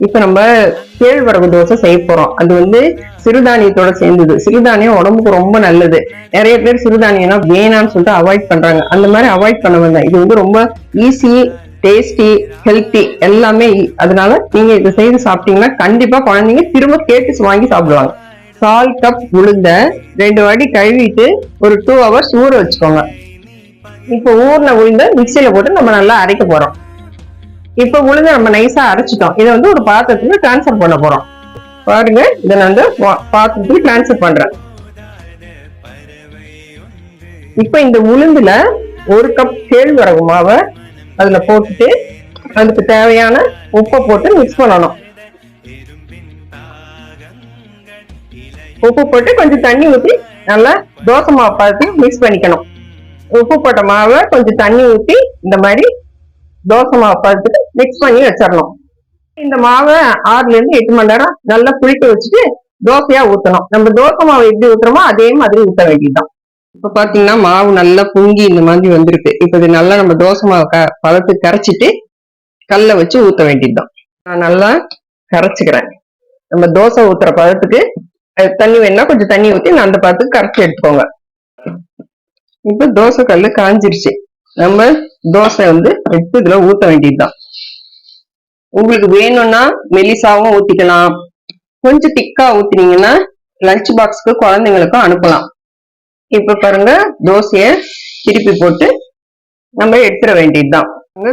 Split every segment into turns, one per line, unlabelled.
இப்ப நம்ம கேழ்வரகு தோசை செய்ய போறோம். அது வந்து சிறுதானியத்தோட சேர்ந்தது. சிறுதானியம் உடம்புக்கு ரொம்ப நல்லது. நிறைய பேர் சிறுதானியம்னா வேணான்னு சொல்லிட்டு அவாய்ட் பண்றாங்க. அந்த மாதிரி அவாய்ட் பண்ண வேண்டாம். இது வந்து ரொம்ப ஈஸி, டேஸ்டி, ஹெல்த்தி எல்லாமே. அதனால நீங்க இதை செய்து சாப்பிட்டீங்கன்னா கண்டிப்பா குழந்தைங்க திரும்ப கேட்டு வாங்கி சாப்பிடுவாங்க. 1/4 கப் உளுந்த 2 வாட்டி கழுவிட்டு ஒரு 2 hours ஊற வச்சுக்கோங்க. இப்ப ஊர்ன உளுந்த மிக்சியில போட்டு நம்ம நல்லா அரைக்க போறோம். இப்ப உளுந்து நம்ம நைஸா அரைச்சிட்டோம். இதை வந்து ஒரு பாத்திரத்துல டிரான்ஸ்ஃபர் பண்ண போறோம். பாருங்க, இதை நான் வந்து பாத்திரத்துக்கு டிரான்ஸ்ஃபர் பண்றேன். இப்ப இந்த உளுந்துல 1 கப் கேழ்வரகு மாவை அதுல போட்டுட்டு அதுக்கு தேவையான உப்பை போட்டு மிக்ஸ் பண்ணணும். உப்பு போட்டு கொஞ்சம் தண்ணி ஊற்றி நல்லா தோசை மாவு பார்த்து மிக்ஸ் பண்ணிக்கணும். உப்பு போட்ட மாவை கொஞ்சம் தண்ணி ஊற்றி இந்த மாதிரி தோசை மாவு பார்த்துட்டு மிக்ஸ் பண்ணி வச்சிடணும். இந்த மாவை 6 to 8 மணி நேரம் நல்லா புளிக்க வச்சுட்டு தோசையா ஊற்றணும். நம்ம தோசை மாவு எப்படி ஊத்துறோமோ அதே மாதிரி ஊற்ற வேண்டியதுதான். இப்ப பாத்தீங்கன்னா மாவு நல்லா பொங்கி இந்த மாதிரி வந்திருக்கு. இப்ப இது நல்லா நம்ம தோசை மாவு பதத்துக்கு கரைச்சிட்டு கல்ல வச்சு ஊற்ற வேண்டியதுதான். நான் நல்லா கரைச்சிக்கிறேன். நம்ம தோசை ஊத்துற பதத்துக்கு தண்ணி வேணா கொஞ்சம் தண்ணி ஊற்றி நான் அந்த பதத்துக்கு கரைச்சி எடுத்துக்கோங்க. இப்ப தோசை கல்லு காஞ்சிருச்சு. நம்ம தோசை வந்து எடுத்து இதுல ஊத்த வேண்டியதுதான். உங்களுக்கு வேணும்னா மெலிசாவும் ஊத்திக்கலாம். கொஞ்சம் திக்கா ஊத்தினீங்கன்னா லஞ்ச் பாக்ஸ்க்கு குழந்தைங்களுக்கும் அனுப்பலாம். இப்ப பாருங்க, தோசைய திருப்பி போட்டு நம்ம எடுத்துட வேண்டியதுதான்.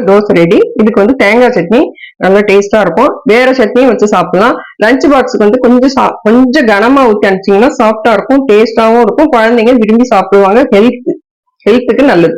தோசை ரெடி. இதுக்கு வந்து தேங்காய் சட்னி நல்லா டேஸ்டா இருக்கும். வேற சட்னியும் வச்சு சாப்பிடலாம். லஞ்ச் பாக்ஸுக்கு வந்து கொஞ்சம் கனமா ஊத்தி அனுப்பிச்சீங்கன்னா சாஃப்டா இருக்கும், டேஸ்டாவும் இருக்கும். குழந்தைங்க விரும்பி சாப்பிடுவாங்க. ஹெல்த்துக்கு நல்லது.